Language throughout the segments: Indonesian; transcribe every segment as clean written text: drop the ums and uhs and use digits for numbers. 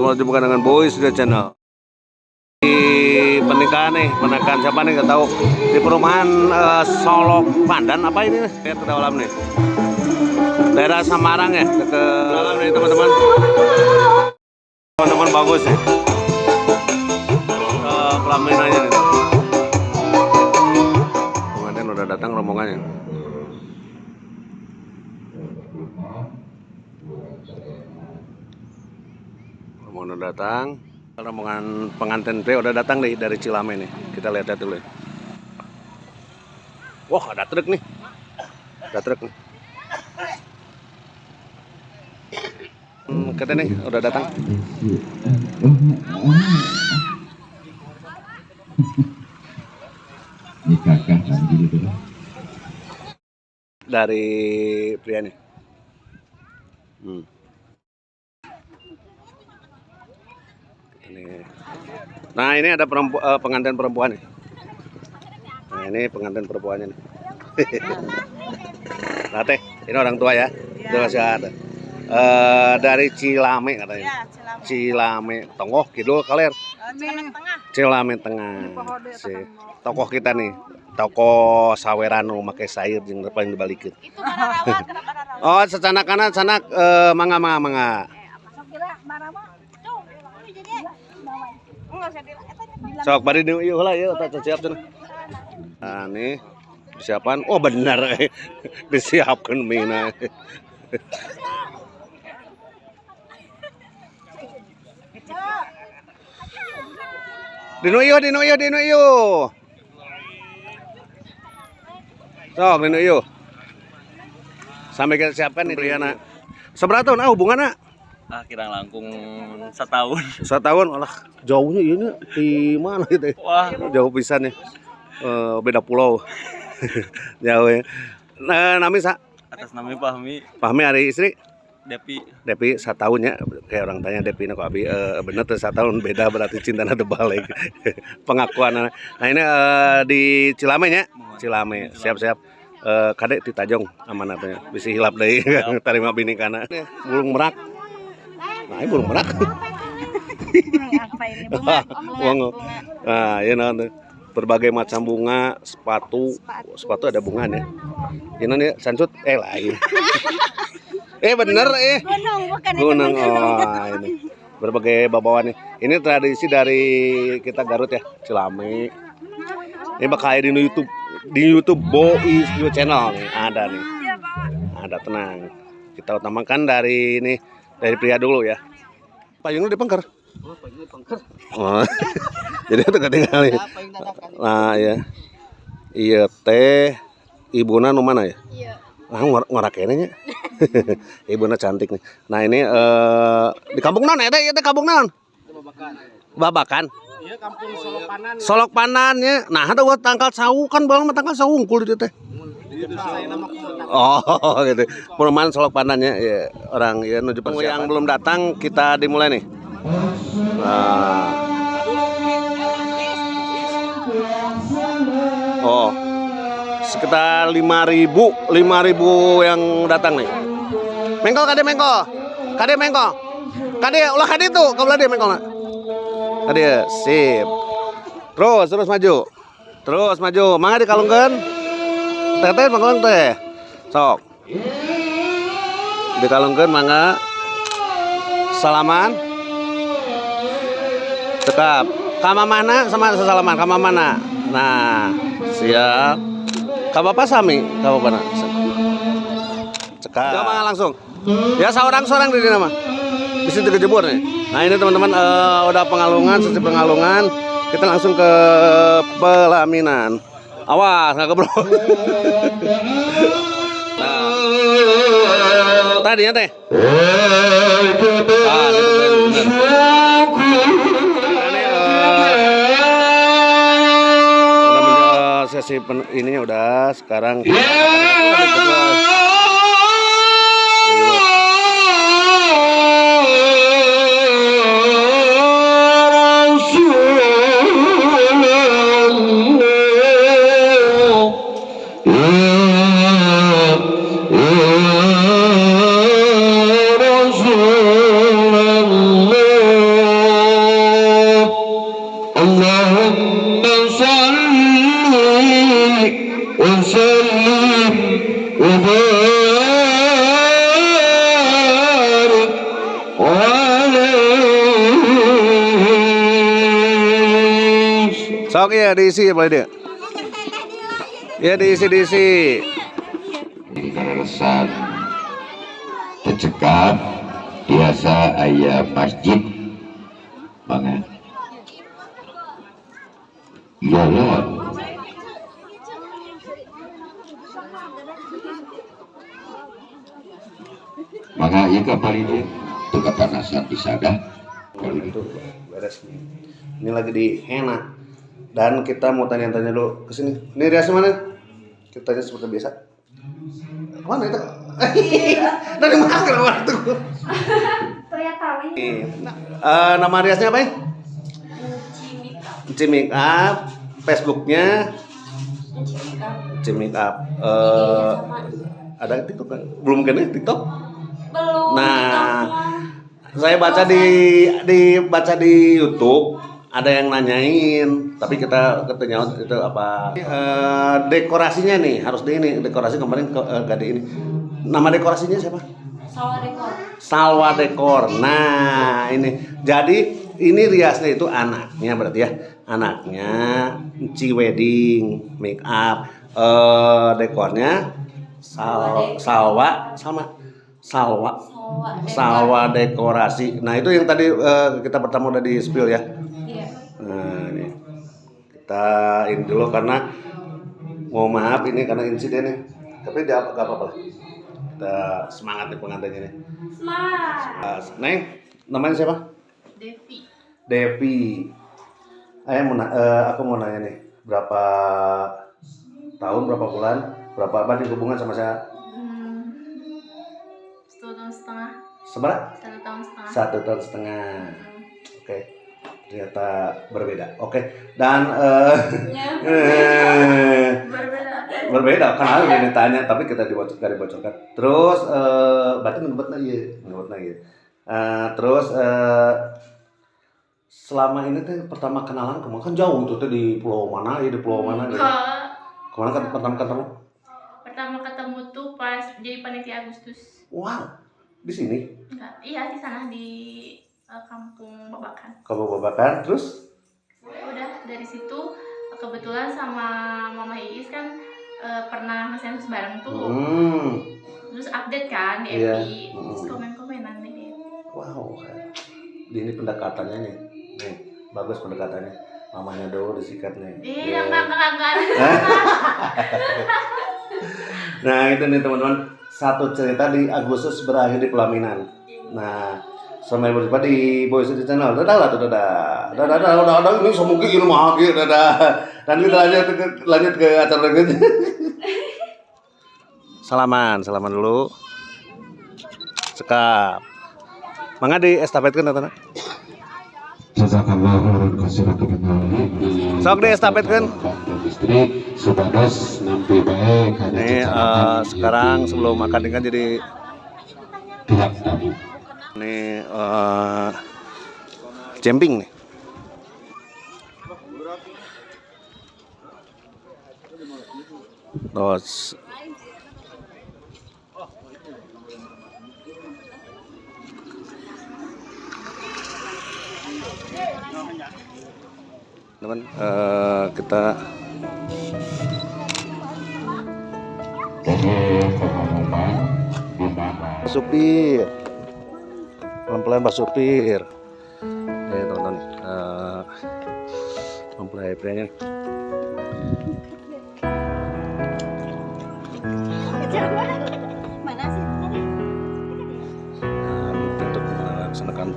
semua jumpa dengan Boys The Channel. Di pernikahan nih, pernikahan siapa nih nggak tahu. Di perumahan Solok Pandan apa ini nih? Lihat ke dalam nih. Daerah Samarang ya, ke dalam nih teman-teman. Teman-teman bagus ya. Pelaminannya nih. Pengantin udah datang rombongannya. Rombongan udah datang. Rombongan pengantin P udah datang nih dari Cilame nih. Kita lihat dulu ya. Wah, ada truk nih. Ada truk nih. Kita nih udah datang. Ini kakak lagi gitu. Dari pria nih. Nah, ini ada pengantin perempuan nih. Nah, ini pengantin perempuannya nih. Nah, teh, ini orang tua ya. Itu masih ada. Dari Cilame katanya. Ya, Cilame, Tongoh Kidul Kaler. Cilame Tengah. Si tokoh kita nih. Tokoh sawerano make sayur yang paling dibalikin. Oh, secanak kanan sanak mangga. Sok bari di ieu heula ieu tah siap cenah. Nah, nih disiapkan. Oh, benar disiapkan mina. Dinu ieu. Sok dinu ieu. Sampai kita siapkan nih Riana. Seberapa tahun hubunganna? Kirang langkung setahun. Setahun, alah jauhnya ini di mana gitu? Wah, jauh pisan ya. Beda pulau. Jauh ya. Nah, nami sa? atas nama Fahmi. Fahmi hari istri? Depi 1 tahun ya. Kayak orang tanya Depi nak abi bener tuh 1 tahun beda berarti cintanya terbalik. Pengakuan. Nah, ini di Cilame nya. Cilame. Siap-siap. Kadek di Tajong aman katanya. Bisa hilap deui tarima bini kana. Burung merak. Nah, ini burung merak. Apa ini? Bunga. Nah, ya nanti berbagai macam bunga, sepatu ada bunga ya. Ini nih sancut lain. Bener Gunung bukan gunung. Oh, ini berbagai bawaan nih. Ini tradisi dari kita Garut ya, Cilame. Ini bakal di YouTube Boys The Channel nih, ada nih. Ada, tenang. Kita utamakan dari ini dari pria dulu ya. Payungnya dipengker. Oh, pagi pengker. Oh. Jadi itu ketinggalan. Nah, ya. Iya teh ibuna nu mana ya? Iya. Ngorakene nya. Ibuna cantik nih. Nah, ini di kampung naon eta ieu teh kampung naon? Babakan. Iya, kampung Solok Panan. Solok Panan nya. Nah, ada gua tangkal sawu kan balang mah tangkal sawu unggul itu teh. Oh, gitu. Perumahan Solok Pandannya ya, orang ya menuju persiapan. Yang belum datang kita dimulai nih. Nah. Oh. Sekitar 5.000 yang datang nih. Mengkol kade mengkol. Kade ulah kade itu, kabelah dia mengkol. Kade sip. Terus maju. Mangga dikalungkeun. Teh mangga teh. Sok. Dikalungkeun mangga. Salaman. Cekap. Ka mamana sama sesalaman ka mamana. Nah, siap. Ka bapa sami, ka bapana. Cekap. Coba langsung. Ya seorang-seorang di nama. Bisa digejebur nih. Nah, ini teman-teman udah sesi pengalungan. Kita langsung ke pelaminan. Awas, nggak kebrok. Nah, tadinya teh. Sesi ininya udah sekarang. Sok ya diisi boleh dia. Ya diisi. Jadi kalau resah tercekap biasa ayah masjid banget. Ya Lord. Maka ia kapal ini itu kepanasan bisa dah. Kalau Itu beres. Ini lagi di Hena. Dan kita mau tanya-tanya dulu ke sini. Ini Rias mana? Kita tanya seperti biasa. Mana itu? Dari masker mana itu? Nama Riasnya apa ya? Uci Make Up. Facebooknya Uci Make Up. Ada TikTok kan? Belum kan ya TikTok? Belum. Nah, saya baca baca di YouTube ada yang nanyain, tapi kita ketanya itu apa dekorasinya nih harus di ini dekorasi kemarin gak di ini. Nama dekorasinya siapa? Salwa Dekor. Nah ini jadi ini riasnya itu anaknya berarti ya anaknya Ci Wedding Make Up dekornya Salwa Dekorasi. Nah itu yang tadi kita pertama udah di spill ya. Iya. Nah ini kita ini dulu karena mau maaf ini karena insiden nih. Tapi gak apa-apa lah. Kita semangat nih pengantinnya nih. Semangat. Neng, namanya siapa? Devi. Aku mau nanya nih, berapa tahun, berapa bulan, berapa apa hubungan sama saya? 1 tahun setengah. Seberapa? 1 tahun setengah. 1 tahun setengah. Oke. Ternyata berbeda. Oke. Dan berbeda kan udah ditanya tapi kita dibocorkan. Terus berarti ngebetna ieu. Terus selama ini teh pertama kenalan kemana kan jauh itu teh di pulau mana ya di pulau mana gitu. Kemana kan pertama ketemu? Pertama ketemu tuh pas jadi panitia Agustus. Wow. Di sini? Enggak, iya di sana di Kampung Babakan. Kampung Babakan terus? Udah dari situ kebetulan sama Mama Iis kan pernah nge-sensus bareng tuh. Terus update kan di FB. Terus komen-komenan deh. Wow. Ini pendekatannya nih. Nih, bagus pendekatannya. Mamanya dulu disikat nih. Iya, enggak. Nah, itu nih teman-teman. Satu cerita di Agustus berakhir di pelaminan. Nah, sampai berjumpa di Boys di channel. Dadah. Ini semoga ilmu lagi. Dadah. Dan kita lanjut ke acara berikutnya. Salaman dulu. Cekap. Mangga di estafetkeun eta. Jazakallahu khairan. Sok di estafetkeun. Istri supados nampi baik. Ini sekarang sebelum makan ini kan jadi pihak tamu. ini camping nih. Terus teman kita supir pelan-pelan Pak Supir teman-teman mempelai prianya Mana sih? untuk melaksanakan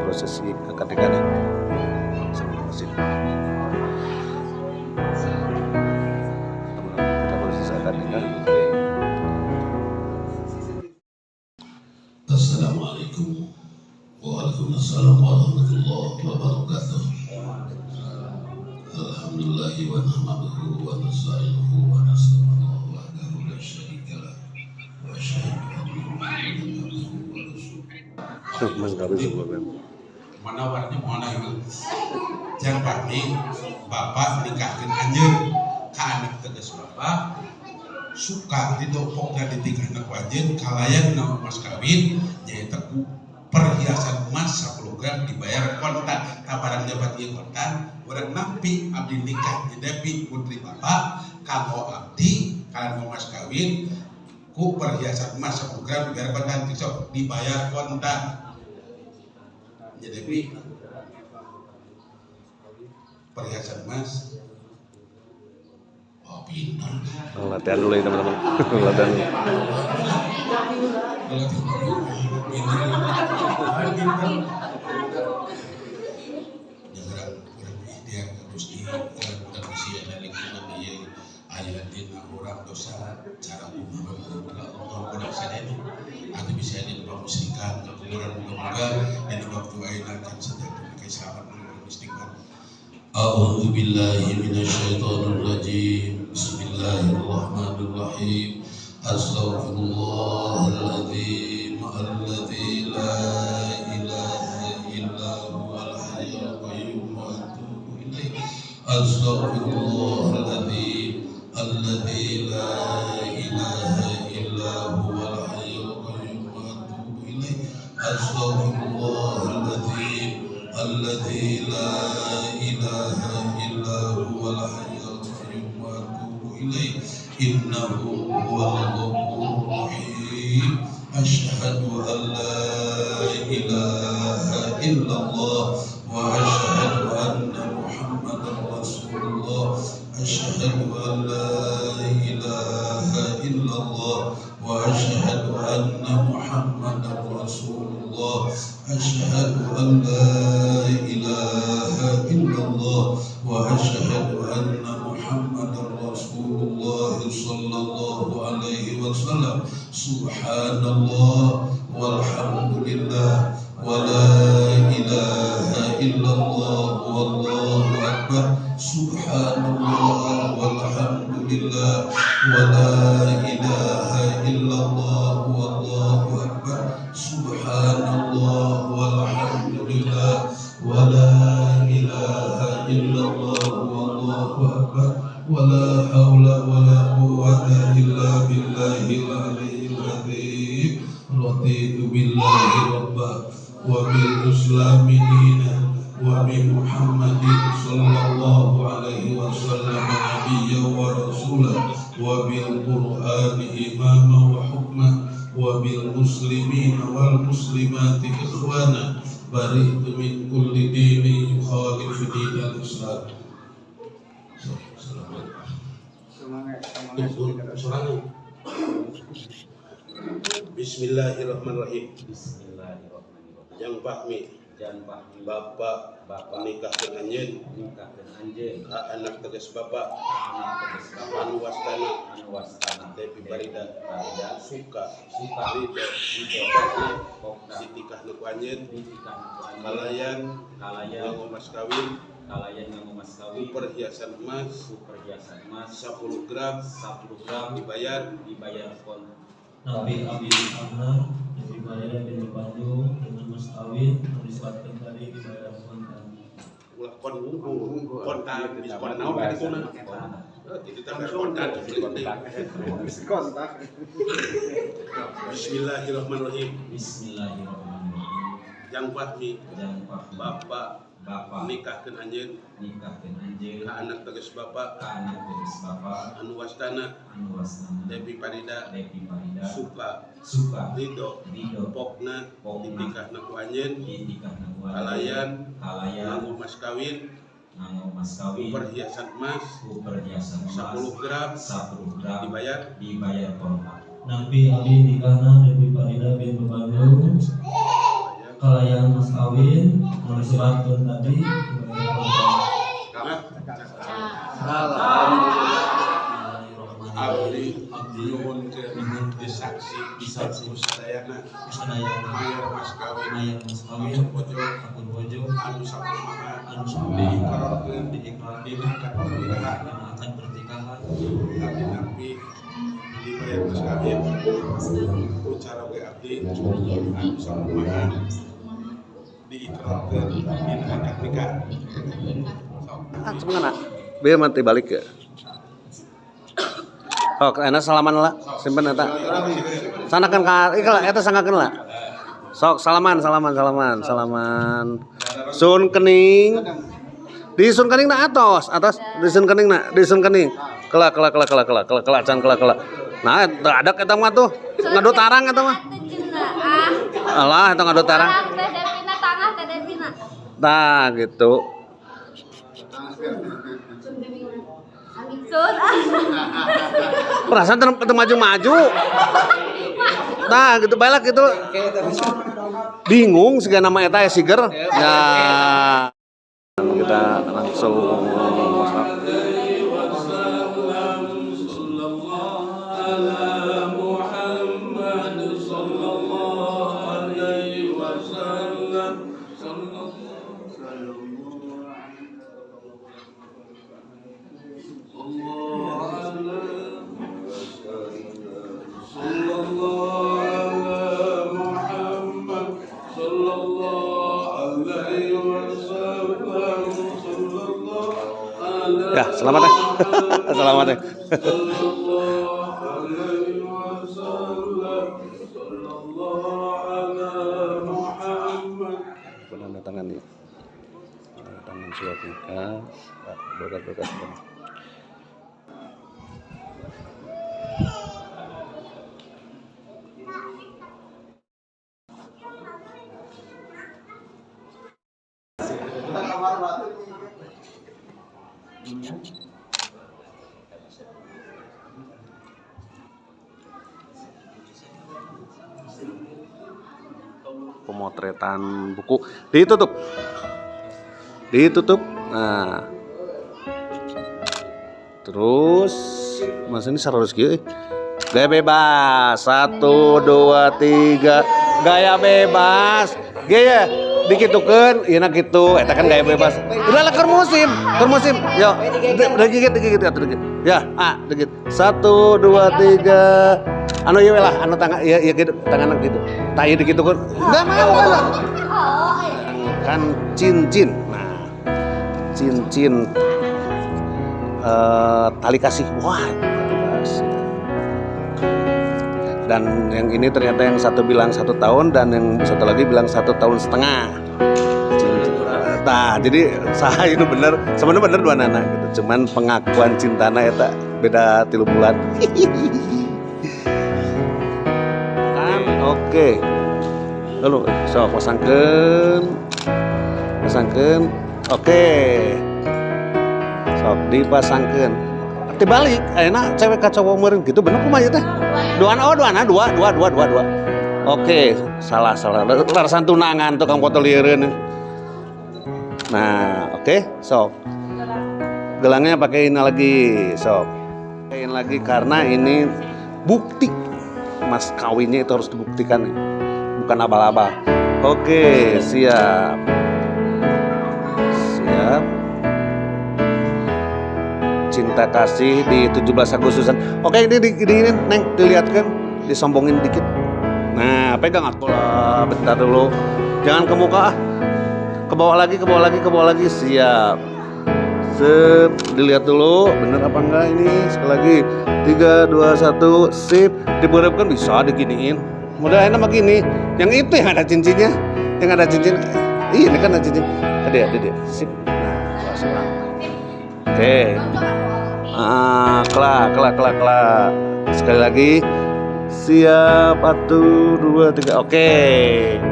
prosesi akad nikahnya sampai masjid. Kita prosesi akad nikah. Assalamualaikum Waalaikumsalam warahmatullahi wabarakatuh. Alhamdulillah wa nahmaduhu wa nasta'inuhu wa nastaghfiruh wahdahu la syarika lah wa asyhadu anna Muhammadan abduhu wa rasuluh. Manawarnya mana itu? Jangan berarti bapak nikahkan anjir ke anak tegas bapak suka didopoknya di tiga anak wajib kalayan nama mas kawin yaitu program dibayar kontan. Kabarang jabat ieu kontan, urang nampi abdi nikah di Depi putri bapak kanggo abdi kanggo mas kawin ku perhiasan emas program dibayar kontan besok dibayar kontan. Ya Depi perhiasan emas. Oh pintar. Latihan dulu ya teman-teman. Latihan dulu. Orang dosa cara umum orang sadeni atau bisa dipamusrikan kemudian moga dan di waktu ayeuna kan sedang pakai sahabat istighfar. A'udzu billahi minasyaitonir rajim. Bismillahirrahmanirrahim. Astaghfirullahaladzim alladzi la ilaha illa huwal hayyul qayyum wa atubu ilaih. Astaghfirullahaladzim alladzi la ilaha illa huwal hayyul qayyum wa atubu ilaih. Astaghfirullahaladzim alladzi la ilaha illa huwal hayyul qayyum wa atubu ilaih. Innahu huwal ghafurur rahim. Asyhadu an la ilaha illallah wa asyhadu anna Muhammadar Rasulullah. Asyhadu an la ilaha illallah wa asyhadu anna Muhammadar Rasulullah. Asyhadu an la ilaha illallah wa asyhadu anna Muhammadar Rasulullah sallallahu alaihi wasallam. Subhanallah walhamdulillah wa la ilaha illallah wallahu akbar. Subhanallah walhamdulillah wa la ilaha illallah wallahu akbar. Subhanallah walhamdulillah wa la ilaha illallah wallahu akbar. Wa la hawla wa la quwwata illa billahil aliyyil azim. Raditu billahi rabba wa bil islami dina wa bi Muhammadin sallallahu alaihi wasallam nabiyyan wa rasulan wa bil qur'ani imama wa hukma wa bil muslimina wal muslimati ikhwana. Baritu min kulli dini yukhalifu dinal islam. Bismillahirrahmanirrahim. Yang Fahmi Bapak nikah dengan anjeun ka anak tegas bapak anu wastana Depi Parida suka ridho ditikah nu anjeun kalayan nganggo mas kawin perhiasan emas 10 gram dibayar kontan. Nabi Abi Amna dibayar bin Bandung dengan mas kawin disebutkan tadi dibayar kontan. Ulah kontan diskon naon ka dituna. Jadi tambah kontan. Bismillahirrahmanirrahim. Yang Fahmi Bapak nikahkeun anjeun ka anak tegas bapak anu wastana Depi Parida suka ridho pokna ditikahna ku anjeun kalayan nganggo mas kawin perhiasan emas 10 gram dibayar kontan. Nabi Abi nikahna Depi Parida bin Bandung kalayan mas kawin disebutkan tadi abdi nyuhun ke disaksi sadayana mayar mas kawin akun bojo anu sakumaha diikrarkeun dina akad pertikahan abdi nabi dibayar mas kawin ucara we abdi anu sakumaha diikrarkeun dina akad nikah. Sebenarnya biar mati balik ya. Oh, enak salaman lah, simpen eta. Sanakeun ka ieu lah eta sangakeun lah. Sok salaman. Sun kening. Di sun kening na atas. Di sun kening. Kelak. Nah, ada eta mah tuh. Ngadu tarang eta mah. Alah, eta ngadu tarang. Nah, gitu. Perasaan maju-maju. Nah, gitu balak gitu. Bingung segala nama eta ya siger. Ya. Kita langsung ya, selamat ya. Selamat ya. Penandatangan nih. Penandatangan surat nikah. Berkat-berkat. Pemotretan buku ditutup. Nah, terus mas ini sarurus kieu. Gaya bebas 1 2 3 gaya bebas. Gaya dikitukeun ieu kitu eta kan gaya bebas. Udah keur musim. Yo, dikit atuh dikit. Ya, dikit. 1 2 3 anu ieu lah, anu tangan ieu gitu, tangan gitu. Tah ieu dikitukeun. Enggak mau lah. Kan cincin. Nah, cincin tali kasih. Wah, kasih. Dan yang ini ternyata yang satu bilang 1 tahun dan yang satu lagi bilang 1,5 tahun. Nah, jadi saya itu bener, sebenarnya bener 2 anak gitu. Cuman pengakuan cintana eta beda 3 bulan. Kan oke. Lalu so pasangkeun. Oke. Sok dipasangkeun. Dibalik, ayeuna cewek ka cowok meureun gitu bener kumaha teh? Dua. Oke, salah. Larasan tunangan tukang foto lieureun. Nah, oke, sok. Gelangnya pakein lagi, sok. Pakein lagi karena ini bukti mas kawinnya itu harus dibuktikan, bukan abal-abal. Oke, siap. Cinta kasih di 17 Agustusan. Oke, ini Neng dilihatkan, disombongin dikit. Nah, pegang aku lah, bentar dulu. Jangan ke muka ah. Ke bawah lagi. Siap. Dilihat dulu, bener apa enggak ini? Sekali lagi. 3 2 1, sip. Diberepkan bisa diginiin. Mudah enak begini. Yang itu yang ada cincinnya. Yang ada cincin. Ini kan ada cincin. Tadi ya. Sip. Nah, langsung. Oke. Kelak. Sekali lagi. Siap, 1 2 3. Oke.